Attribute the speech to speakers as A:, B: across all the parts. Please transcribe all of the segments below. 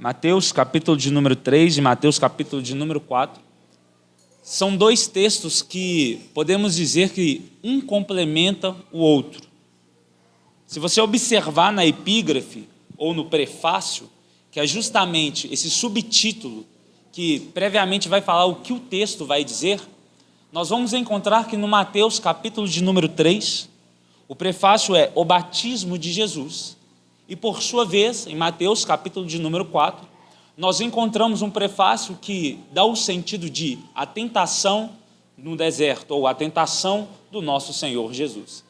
A: Mateus capítulo de número 3 e Mateus capítulo de número 4. São dois textos que podemos dizer que um complementa o outro. Se você observar na epígrafe ou no prefácio, que é justamente esse subtítulo que previamente vai falar o que o texto vai dizer, nós vamos encontrar que no Mateus capítulo de número 3, o prefácio é o batismo de Jesus. E por sua vez, em Mateus capítulo de número 4, nós encontramos um prefácio que dá o sentido de a tentação no deserto, ou a tentação do nosso Senhor Jesus.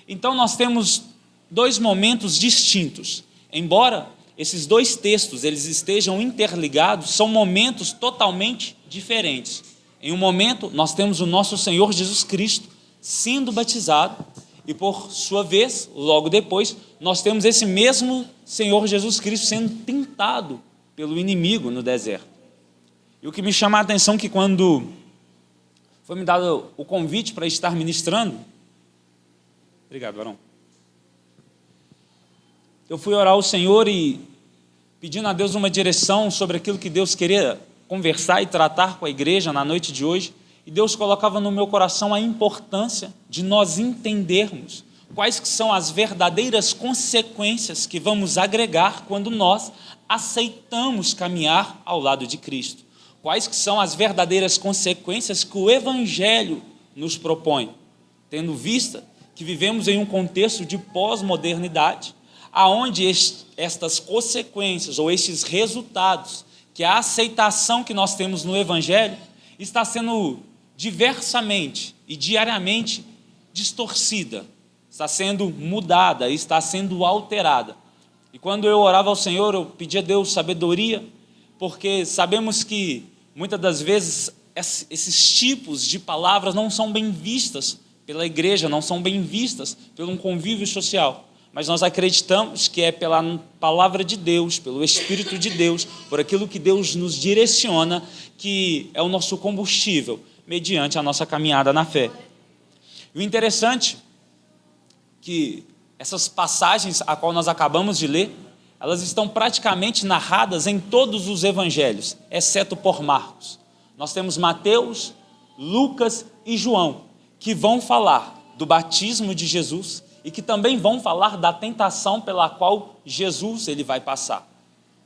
A: Então nós temos dois momentos distintos. Embora esses dois textos eles estejam interligados, são momentos totalmente diferentes. Em um momento nós temos o nosso Senhor Jesus Cristo sendo batizado, e por sua vez, logo depois, nós temos esse mesmo Senhor Jesus Cristo sendo tentado pelo inimigo no deserto. E o que me chama a atenção é que quando foi me dado o convite para estar ministrando, obrigado, varão, eu fui orar ao Senhor e pedindo a Deus uma direção sobre aquilo que Deus queria conversar e tratar com a igreja na noite de hoje, e Deus colocava no meu coração a importância de nós entendermos quais que são as verdadeiras consequências que vamos agregar quando nós aceitamos caminhar ao lado de Cristo. Quais que são as verdadeiras consequências que o Evangelho nos propõe, tendo vista que vivemos em um contexto de pós-modernidade, aonde estas consequências ou estes resultados, que a aceitação que nós temos no Evangelho, está sendo diversamente e diariamente distorcida, está sendo mudada, está sendo alterada. E quando eu orava ao Senhor, eu pedia a Deus sabedoria, porque sabemos que muitas das vezes esses tipos de palavras não são bem vistas pela igreja, não são bem vistas pelo convívio social, mas nós acreditamos que é pela palavra de Deus, pelo Espírito de Deus, por aquilo que Deus nos direciona, que é o nosso combustível, mediante a nossa caminhada na fé. E o interessante que essas passagens a qual nós acabamos de ler, elas estão praticamente narradas em todos os evangelhos, exceto por Marcos. Nós temos Mateus, Lucas e João, que vão falar do batismo de Jesus e que também vão falar da tentação pela qual Jesus ele vai passar.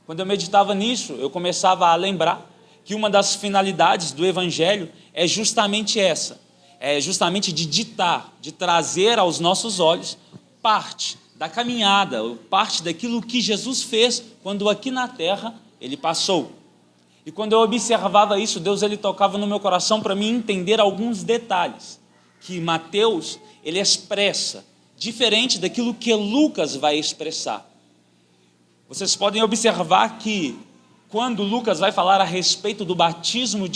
A: Quando eu meditava nisso, eu começava a lembrar que uma das finalidades do evangelho é justamente essa, é justamente de ditar, de trazer aos nossos olhos parte da caminhada, parte daquilo que Jesus fez quando aqui na terra ele passou. E quando eu observava isso, Deus ele tocava no meu coração para mim entender alguns detalhes que Mateus ele expressa, diferente daquilo que Lucas vai expressar. Vocês podem observar que quando Lucas vai falar a respeito do batismo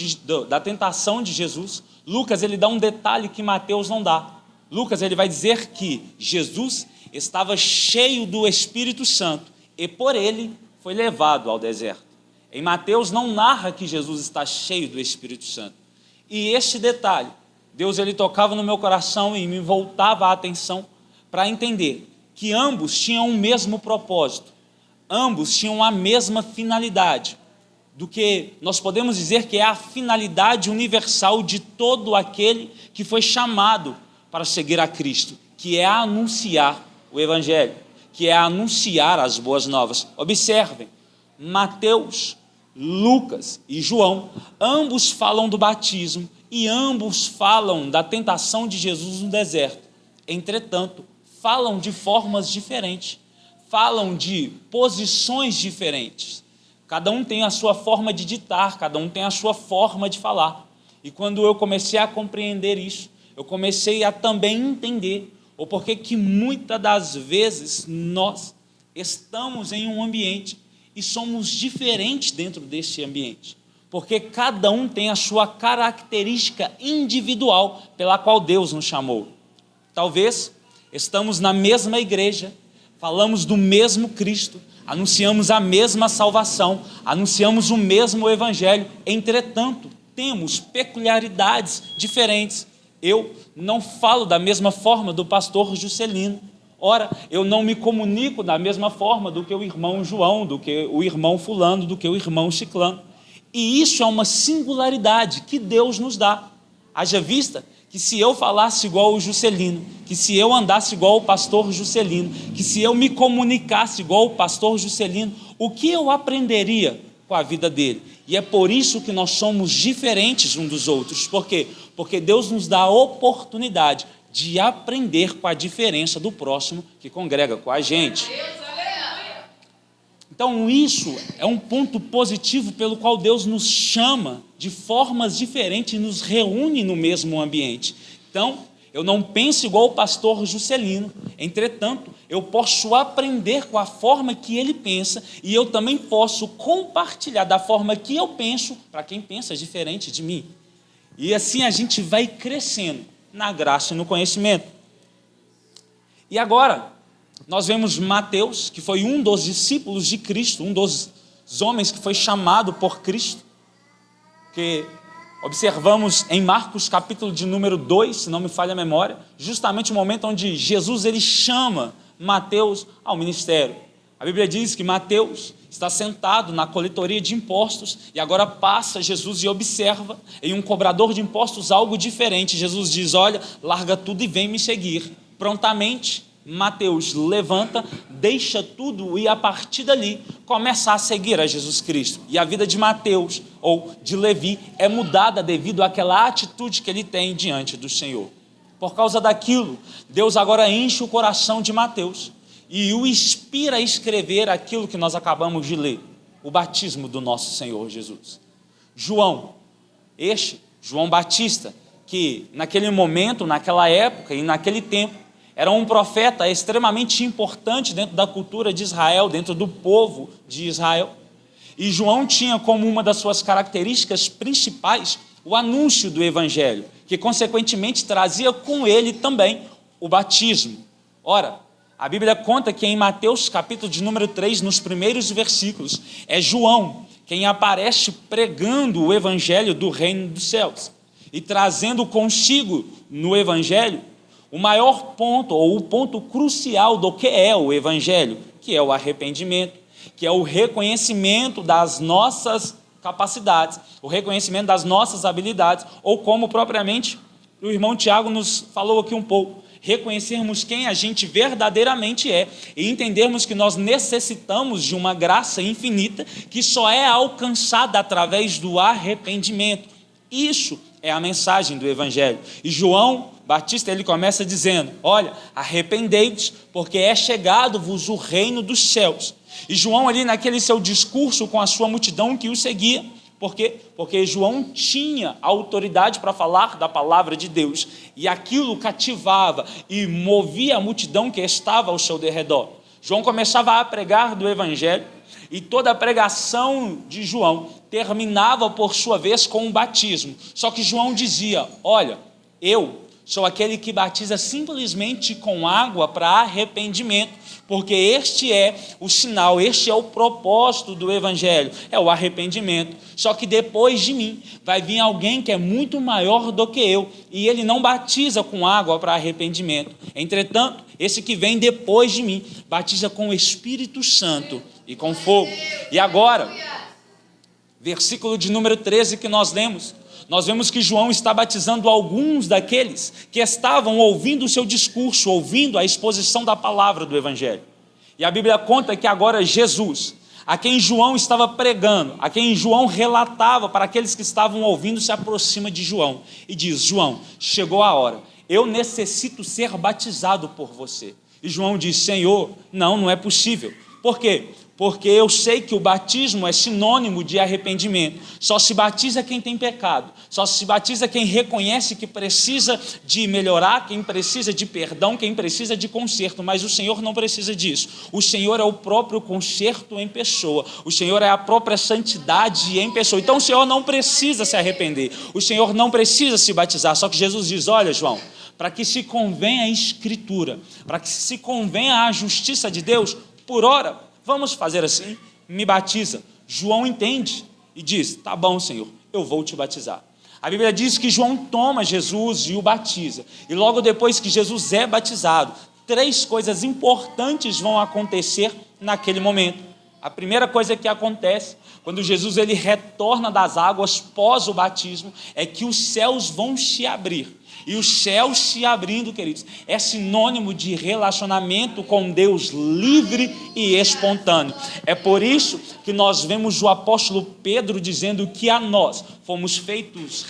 A: da tentação de Jesus, Lucas ele dá um detalhe que Mateus não dá. Lucas ele vai dizer que Jesus estava cheio do Espírito Santo e por ele foi levado ao deserto. Em Mateus não narra que Jesus está cheio do Espírito Santo. E este detalhe, Deus ele tocava no meu coração e me voltava a atenção para entender que ambos tinham o mesmo propósito, ambos tinham a mesma finalidade, do que nós podemos dizer que é a finalidade universal de todo aquele que foi chamado para seguir a Cristo, que é anunciar o Evangelho, que é anunciar as boas novas. Observem, Mateus, Lucas e João, ambos falam do batismo e ambos falam da tentação de Jesus no deserto. Entretanto, falam de formas diferentes, falam de posições diferentes. Cada um tem a sua forma de ditar, cada um tem a sua forma de falar. E quando eu comecei a compreender isso, eu comecei a também entender o porquê que muitas das vezes nós estamos em um ambiente e somos diferentes dentro desse ambiente. Porque cada um tem a sua característica individual pela qual Deus nos chamou. Talvez estamos na mesma igreja, falamos do mesmo Cristo, anunciamos a mesma salvação, anunciamos o mesmo evangelho, entretanto, temos peculiaridades diferentes. Eu não falo da mesma forma do pastor Juscelino, Ora, eu não me comunico da mesma forma do que o irmão João, do que o irmão fulano, do que o irmão ciclano. E isso é uma singularidade que Deus nos dá. Haja vista que se eu falasse igual o Juscelino, que se eu andasse igual o pastor Juscelino, que se eu me comunicasse igual o pastor Juscelino, o que eu aprenderia com a vida dele? E é por isso que nós somos diferentes uns dos outros. Por quê? Porque Deus nos dá a oportunidade de aprender com a diferença do próximo que congrega com a gente. Então isso é um ponto positivo pelo qual Deus nos chama de formas diferentes e nos reúne no mesmo ambiente. Então, eu não penso igual o pastor Juscelino, entretanto, eu posso aprender com a forma que ele pensa e eu também posso compartilhar da forma que eu penso para quem pensa diferente de mim. E assim a gente vai crescendo na graça e no conhecimento. E agora, nós vemos Mateus, que foi um dos discípulos de Cristo, um dos homens que foi chamado por Cristo, que observamos em Marcos capítulo de número 2, se não me falha a memória, justamente o momento onde Jesus ele chama Mateus ao ministério. A Bíblia diz que Mateus está sentado na coletoria de impostos e agora passa Jesus e observa em um cobrador de impostos algo diferente. Jesus diz: olha, larga tudo e vem me seguir. Prontamente Mateus levanta, deixa tudo e a partir dali começa a seguir a Jesus Cristo. E a vida de Mateus, ou de Levi, é mudada devido àquela atitude que ele tem diante do Senhor. Por causa daquilo, Deus agora enche o coração de Mateus e o inspira a escrever aquilo que nós acabamos de ler, o batismo do nosso Senhor Jesus. João Batista, que naquele momento, naquela época e naquele tempo, era um profeta extremamente importante dentro da cultura de Israel, dentro do povo de Israel. E João tinha como uma das suas características principais o anúncio do Evangelho, que consequentemente trazia com ele também o batismo. Ora, a Bíblia conta que em Mateus capítulo de número 3, nos primeiros versículos, é João quem aparece pregando o Evangelho do reino dos céus e trazendo consigo no Evangelho o maior ponto, ou o ponto crucial do que é o Evangelho, que é o arrependimento, que é o reconhecimento das nossas capacidades, o reconhecimento das nossas habilidades, ou como propriamente o irmão Tiago nos falou aqui um pouco, reconhecermos quem a gente verdadeiramente é e entendermos que nós necessitamos de uma graça infinita que só é alcançada através do arrependimento. Isso é a mensagem do Evangelho. E João Batista, ele começa dizendo: olha, arrependei-vos, porque é chegado-vos o reino dos céus. E João ali naquele seu discurso com a sua multidão que o seguia, por quê? Porque João tinha autoridade para falar da palavra de Deus, e aquilo cativava e movia a multidão que estava ao seu derredor. João começava a pregar do Evangelho, e toda a pregação de João terminava por sua vez com um batismo. Só que João dizia: olha, eu sou aquele que batiza simplesmente com água para arrependimento, porque este é o sinal, este é o propósito do Evangelho, é o arrependimento. Só que depois de mim vai vir alguém que é muito maior do que eu, e ele não batiza com água para arrependimento. Entretanto, esse que vem depois de mim batiza com o Espírito Santo e com fogo. E agora, versículo de número 13 que nós lemos, nós vemos que João está batizando alguns daqueles que estavam ouvindo o seu discurso, ouvindo a exposição da palavra do Evangelho. E a Bíblia conta que agora Jesus, a quem João estava pregando, a quem João relatava para aqueles que estavam ouvindo, se aproxima de João e diz: João, chegou a hora, eu necessito ser batizado por você. E João diz: Senhor, não é possível. Por quê? Porque eu sei que o batismo é sinônimo de arrependimento. Só se batiza quem tem pecado, só se batiza quem reconhece que precisa de melhorar, quem precisa de perdão, quem precisa de conserto, mas o Senhor não precisa disso. O Senhor é o próprio conserto em pessoa, o Senhor é a própria santidade em pessoa. Então o Senhor não precisa se arrepender, o Senhor não precisa se batizar. Só que Jesus diz: olha, João, para que se convenha a Escritura, para que se convenha a justiça de Deus, por ora, vamos fazer assim, me batiza. João entende e diz: tá bom, Senhor, eu vou te batizar. A Bíblia diz que João toma Jesus e o batiza, e logo depois que Jesus é batizado, 3 coisas importantes vão acontecer naquele momento. A primeira coisa que acontece quando Jesus ele retorna das águas pós o batismo é que os céus vão se abrir. E os céus se abrindo, queridos, é sinônimo de relacionamento com Deus livre e espontâneo. É por isso que nós vemos o apóstolo Pedro dizendo que a nós fomos feitos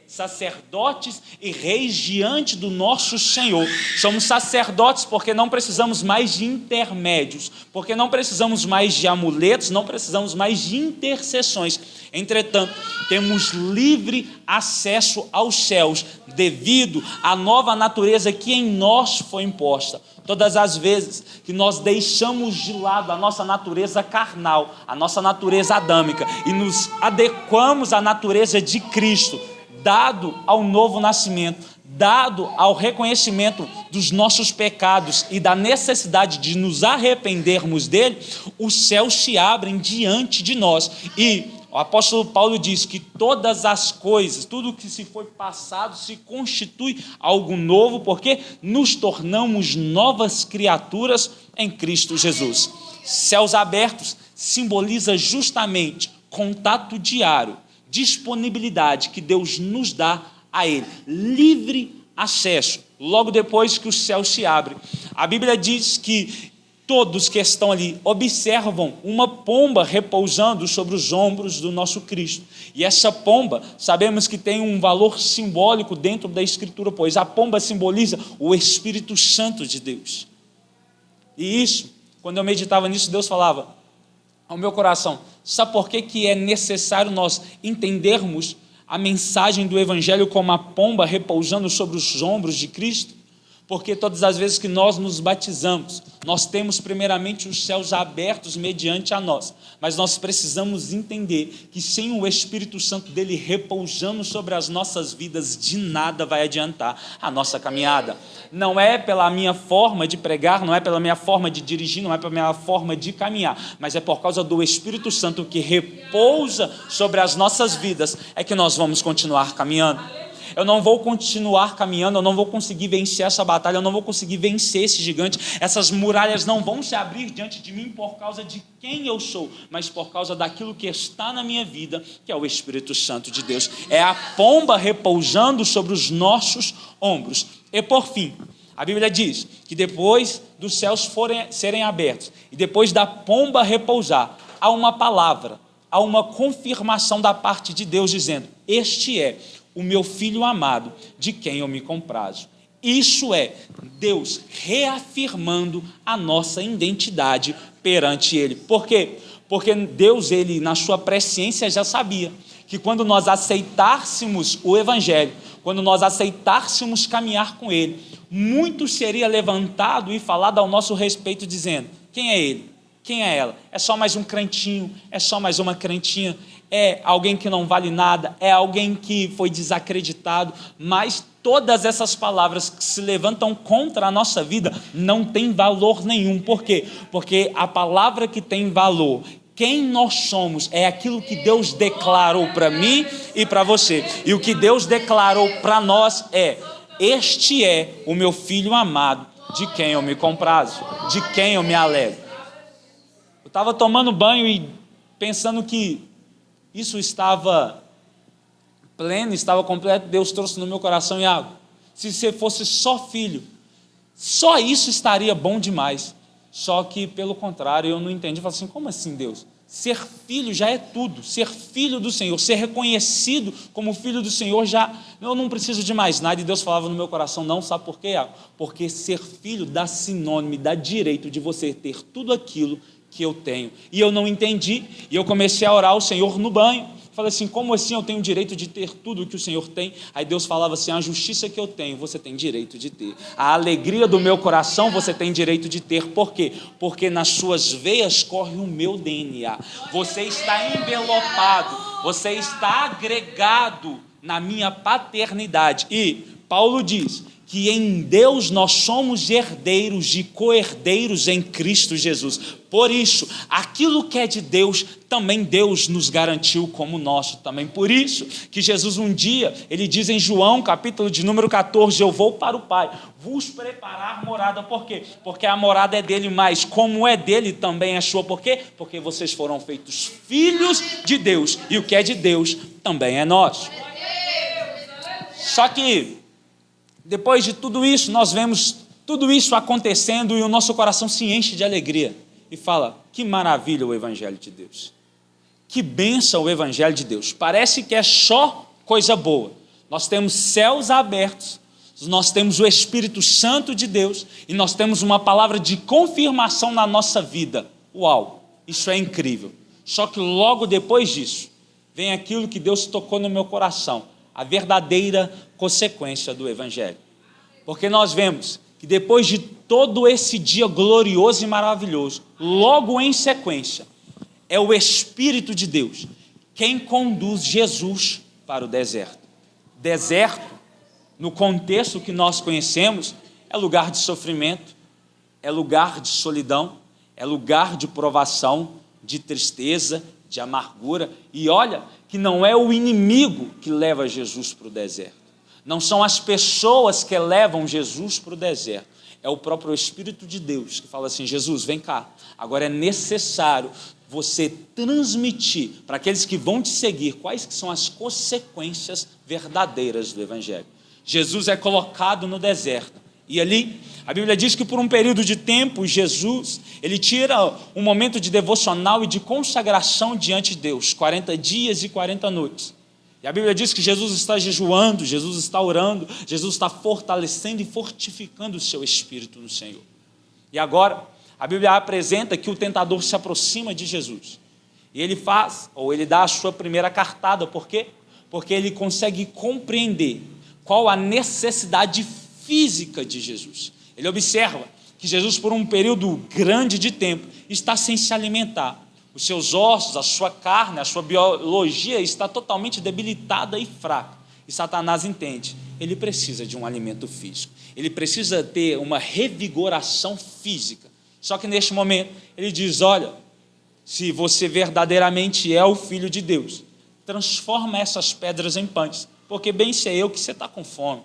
A: sacerdotes e reis diante do nosso Senhor. Somos sacerdotes porque não precisamos mais de intermédios, porque não precisamos mais de amuletos, não precisamos mais de intercessões. Entretanto, temos livre acesso aos céus devido à nova natureza que em nós foi imposta. Todas as vezes que nós deixamos de lado a nossa natureza carnal, a nossa natureza adâmica e nos adequamos à natureza de Cristo, dado ao novo nascimento, dado ao reconhecimento dos nossos pecados e da necessidade de nos arrependermos dele, os céus se abrem diante de nós. E o apóstolo Paulo diz que todas as coisas, tudo que se foi passado se constitui algo novo, porque nos tornamos novas criaturas em Cristo Jesus. Céus abertos simboliza justamente contato diário, disponibilidade que Deus nos dá a Ele, livre acesso, logo depois que os céus se abrem. A Bíblia diz que todos que estão ali observam uma pomba repousando sobre os ombros do nosso Cristo. E essa pomba, sabemos que tem um valor simbólico dentro da Escritura, pois a pomba simboliza o Espírito Santo de Deus. E isso, quando eu meditava nisso, Deus falava ao meu coração: sabe por que é necessário nós entendermos a mensagem do Evangelho como a pomba repousando sobre os ombros de Cristo? Porque todas as vezes que nós nos batizamos, nós temos primeiramente os céus abertos mediante a nós, mas nós precisamos entender que sem o Espírito Santo dele repousando sobre as nossas vidas, de nada vai adiantar a nossa caminhada. Não é pela minha forma de pregar, não é pela minha forma de dirigir, não é pela minha forma de caminhar, mas é por causa do Espírito Santo que repousa sobre as nossas vidas, é que nós vamos continuar caminhando. Eu não vou continuar caminhando, eu não vou conseguir vencer essa batalha, eu não vou conseguir vencer esse gigante, essas muralhas não vão se abrir diante de mim por causa de quem eu sou, mas por causa daquilo que está na minha vida, que é o Espírito Santo de Deus. É a pomba repousando sobre os nossos ombros. E por fim, a Bíblia diz que depois dos céus serem abertos e depois da pomba repousar, há uma palavra, há uma confirmação da parte de Deus dizendo: este é o meu filho amado, de quem eu me comprazo. Isso é Deus reafirmando a nossa identidade perante Ele. Por quê? Porque Deus, Ele, na sua presciência, já sabia que quando nós aceitássemos o Evangelho, quando nós aceitássemos caminhar com Ele, muito seria levantado e falado ao nosso respeito, dizendo: quem é Ele? Quem é ela? É só mais um crentinho? É só mais uma crentinha? É alguém que não vale nada? É alguém que foi desacreditado? Mas todas essas palavras que se levantam contra a nossa vida não têm valor nenhum. Por quê? Porque a palavra que tem valor, quem nós somos, é aquilo que Deus declarou para mim e para você. E o que Deus declarou para nós é: este é o meu filho amado, de quem eu me comprazo, de quem eu me alegro. Eu estava tomando banho e pensando que isso estava pleno, estava completo. Deus trouxe no meu coração: Iago, se você fosse só filho, só isso estaria bom demais. Só que, pelo contrário, eu não entendi. Eu falei assim: como assim, Deus? Ser filho já é tudo. Ser filho do Senhor, ser reconhecido como filho do Senhor, já eu não preciso de mais nada. E Deus falava no meu coração: não, sabe por quê, Iago? Porque ser filho dá sinônimo, dá direito de você ter tudo aquilo que eu tenho. E eu não entendi, e eu comecei a orar ao Senhor no banho. Falei assim: como assim eu tenho o direito de ter tudo o que o Senhor tem? Aí Deus falava assim: a justiça que eu tenho, você tem direito de ter. A alegria do meu coração, você tem direito de ter. Por quê? Porque nas suas veias corre o meu DNA. Você está envelopado, você está agregado na minha paternidade. E Paulo diz que em Deus nós somos herdeiros e co-herdeiros em Cristo Jesus. Por isso, aquilo que é de Deus, também Deus nos garantiu como nosso também. Por isso que Jesus um dia, ele diz em João, capítulo de número 14, eu vou para o Pai, vos preparar morada. Por quê? Porque a morada é dele, mas como é dele, também é sua. Por quê? Porque vocês foram feitos filhos de Deus, e o que é de Deus também é nosso. Só que, depois de tudo isso, nós vemos tudo isso acontecendo e o nosso coração se enche de alegria e fala, que maravilha o Evangelho de Deus, que bênção o Evangelho de Deus, parece que é só coisa boa, nós temos céus abertos, nós temos o Espírito Santo de Deus e nós temos uma palavra de confirmação na nossa vida. Uau, isso é incrível. Só que logo depois disso, vem aquilo que Deus tocou no meu coração, a verdadeira consequência do Evangelho. Porque nós vemos que depois de todo esse dia glorioso e maravilhoso, logo em sequência, é o Espírito de Deus quem conduz Jesus para o deserto. Deserto, no contexto que nós conhecemos, é lugar de sofrimento, é lugar de solidão, é lugar de provação, de tristeza, de amargura. E olha que não é o inimigo que leva Jesus para o deserto. Não são as pessoas que levam Jesus para o deserto. É o próprio Espírito de Deus que fala assim, Jesus, vem cá. Agora é necessário você transmitir para aqueles que vão te seguir quais que são as consequências verdadeiras do Evangelho. Jesus é colocado no deserto. E ali, a Bíblia diz que por um período de tempo, Jesus, ele tira um momento de devocional e de consagração diante de Deus, 40 dias e 40 noites. E a Bíblia diz que Jesus está jejuando, Jesus está orando, Jesus está fortalecendo e fortificando o seu espírito no Senhor. E agora, a Bíblia apresenta que o tentador se aproxima de Jesus. E ele faz, ou ele dá a sua primeira cartada. Por quê? Porque ele consegue compreender qual a necessidade física de Jesus. Ele observa que Jesus, por um período grande de tempo, está sem se alimentar. Os seus ossos, a sua carne, a sua biologia está totalmente debilitada e fraca. E Satanás entende, ele precisa de um alimento físico. Ele precisa ter uma revigoração física. Só que neste momento, ele diz, olha, se você verdadeiramente é o Filho de Deus, transforma essas pedras em pães, porque bem sei eu que você está com fome.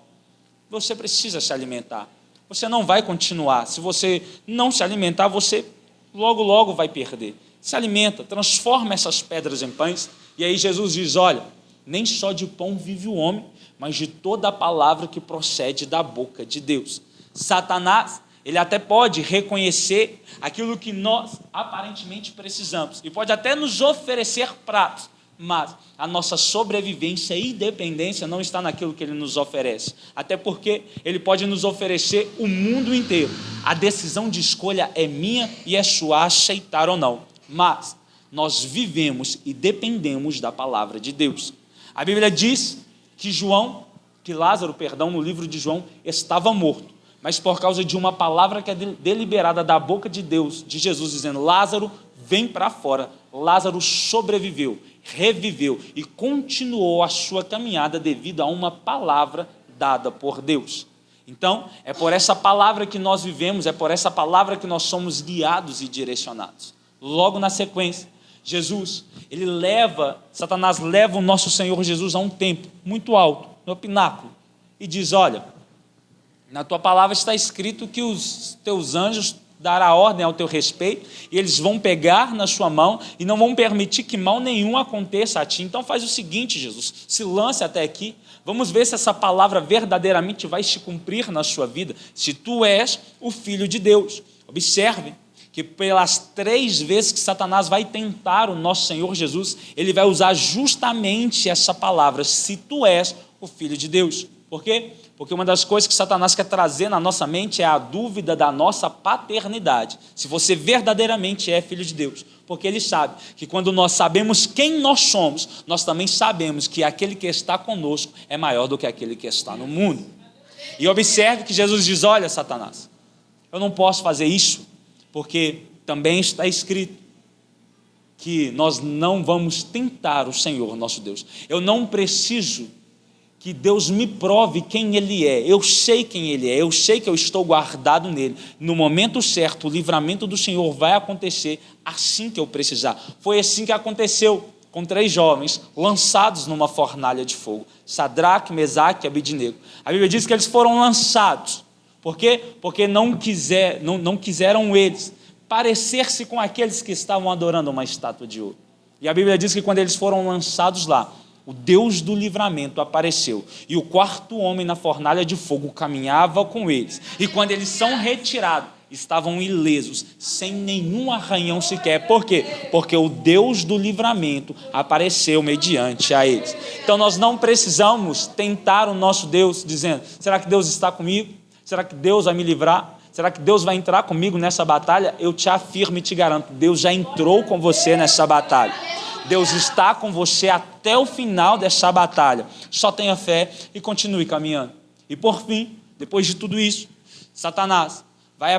A: Você precisa se alimentar. Você não vai continuar. Se você não se alimentar, você logo vai perder. Se alimenta, transforma essas pedras em pães. E aí Jesus diz, olha, nem só de pão vive o homem, mas de toda a palavra que procede da boca de Deus. Satanás, ele até pode reconhecer aquilo que nós aparentemente precisamos. E pode até nos oferecer pratos. Mas a nossa sobrevivência e dependência não está naquilo que ele nos oferece. Até porque ele pode nos oferecer o mundo inteiro. A decisão de escolha é minha e é sua, aceitar ou não. Mas nós vivemos e dependemos da palavra de Deus. A Bíblia diz que Lázaro, no livro de João, estava morto. Mas por causa de uma palavra que é deliberada da boca de Deus, de Jesus, dizendo, Lázaro, vem para fora. Lázaro sobreviveu, reviveu e continuou a sua caminhada devido a uma palavra dada por Deus. Então, é por essa palavra que nós vivemos, é por essa palavra que nós somos guiados e direcionados. Logo na sequência, Satanás leva o nosso Senhor Jesus a um templo muito alto, no pináculo, e diz, olha, na tua palavra está escrito que os teus anjos dará ordem ao teu respeito, e eles vão pegar na sua mão e não vão permitir que mal nenhum aconteça a ti. Então faz o seguinte, Jesus, se lance até aqui, vamos ver se essa palavra verdadeiramente vai se cumprir na sua vida, se tu és o Filho de Deus. Observe que pelas 3 vezes que Satanás vai tentar o nosso Senhor Jesus, ele vai usar justamente essa palavra, se tu és o Filho de Deus. Por quê? Porque uma das coisas que Satanás quer trazer na nossa mente é a dúvida da nossa paternidade, se você verdadeiramente é filho de Deus, porque ele sabe que quando nós sabemos quem nós somos, nós também sabemos que aquele que está conosco é maior do que aquele que está no mundo. E observe que Jesus diz, olha, Satanás, eu não posso fazer isso, porque também está escrito que nós não vamos tentar o Senhor nosso Deus. Eu não preciso que Deus me prove quem Ele é. Eu sei quem Ele é, eu sei que eu estou guardado nele. No momento certo, o livramento do Senhor vai acontecer assim que eu precisar. Foi assim que aconteceu com 3 jovens lançados numa fornalha de fogo, Sadraque, Mesaque e Abidnego. A Bíblia diz que eles foram lançados. Por quê? Porque não quiseram eles parecer-se com aqueles que estavam adorando uma estátua de ouro. E a Bíblia diz que quando eles foram lançados lá, o Deus do livramento apareceu, e o 4º homem na fornalha de fogo caminhava com eles, e quando eles são retirados, estavam ilesos, sem nenhum arranhão sequer. Por quê? Porque o Deus do livramento apareceu mediante a eles. Então nós não precisamos tentar o nosso Deus dizendo: será que Deus está comigo? Será que Deus vai me livrar? Será que Deus vai entrar comigo nessa batalha? Eu te afirmo e te garanto, Deus já entrou com você nessa batalha. Deus está com você até o final dessa batalha. Só tenha fé e continue caminhando. E por fim, depois de tudo isso, Satanás vai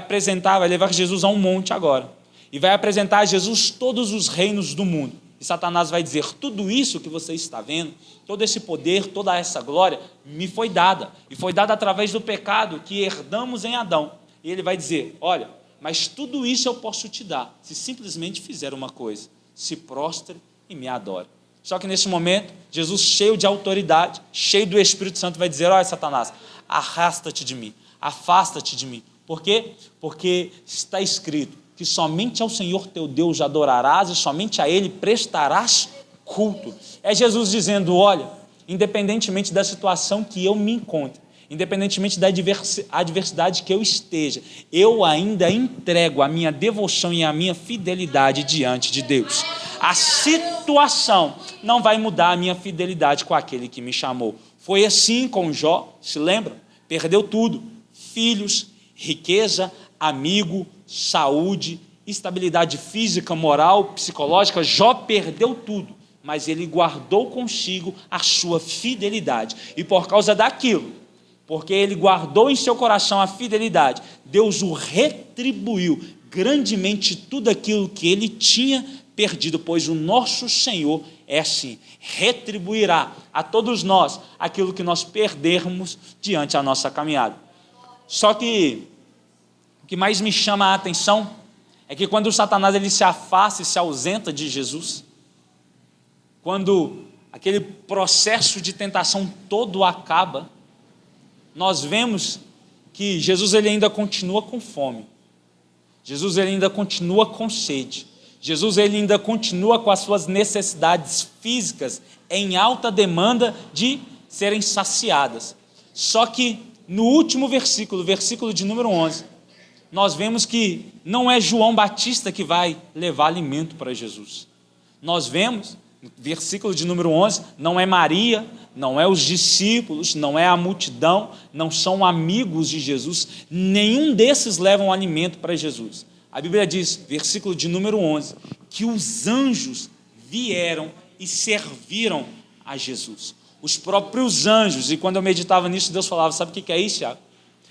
A: levar Jesus a um monte agora, e vai apresentar a Jesus todos os reinos do mundo. E Satanás vai dizer: tudo isso que você está vendo, todo esse poder, toda essa glória, me foi dada, e foi dada através do pecado que herdamos em Adão. E ele vai dizer: olha, mas tudo isso eu posso te dar, se simplesmente fizer uma coisa: se prostre e me adore. Só que nesse momento, Jesus, cheio de autoridade, cheio do Espírito Santo, vai dizer: olha, Satanás, arrasta-te de mim, afasta-te de mim. Por quê? Porque está escrito que somente ao Senhor teu Deus adorarás e somente a Ele prestarás culto. É Jesus dizendo: olha, independentemente da situação que eu me encontre, independentemente da adversidade que eu esteja, eu ainda entrego a minha devoção e a minha fidelidade diante de Deus. A situação não vai mudar a minha fidelidade com aquele que me chamou. Foi assim com Jó, se lembram? Perdeu tudo: filhos, riqueza, amigo, saúde, estabilidade física, moral, psicológica. Jó perdeu tudo, mas ele guardou consigo a sua fidelidade. E por causa daquilo, porque ele guardou em seu coração a fidelidade, Deus o retribuiu grandemente tudo aquilo que ele tinha perdido, pois o nosso Senhor é assim, retribuirá a todos nós aquilo que nós perdermos diante da nossa caminhada. Só que o que mais me chama a atenção é que quando o Satanás ele se afasta e se ausenta de Jesus, quando aquele processo de tentação todo acaba, nós vemos que Jesus ele ainda continua com fome, Jesus ele ainda continua com sede, Jesus ele ainda continua com as suas necessidades físicas em alta demanda de serem saciadas. Só que no último versículo, versículo de número 11, nós vemos que não é João Batista que vai levar alimento para Jesus. Nós vemos, no versículo de número 11, não é Maria, não é os discípulos, não é a multidão, não são amigos de Jesus, nenhum desses levam alimento para Jesus. A Bíblia diz, versículo de número 11, que os anjos vieram e serviram a Jesus. Os próprios anjos. E quando eu meditava nisso, Deus falava: sabe o que é isso, Thiago?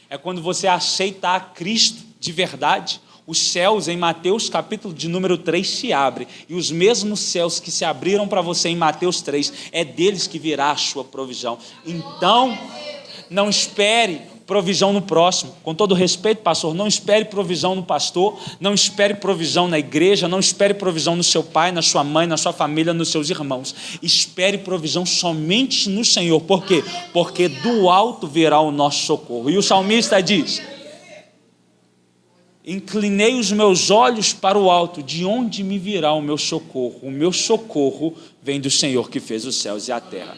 A: É quando você aceita a Cristo de verdade. Os céus, em Mateus capítulo de número 3, se abrem, e os mesmos céus que se abriram para você em Mateus 3, é deles que virá a sua provisão. Então, não espere provisão no próximo. Com todo respeito, pastor, não espere provisão no pastor, não espere provisão na igreja, não espere provisão no seu pai, na sua mãe, na sua família, nos seus irmãos. Espere provisão somente no Senhor. Por quê? Porque do alto virá o nosso socorro. E o salmista diz: inclinei os meus olhos para o alto, de onde me virá o meu socorro? O meu socorro vem do Senhor que fez os céus e a terra.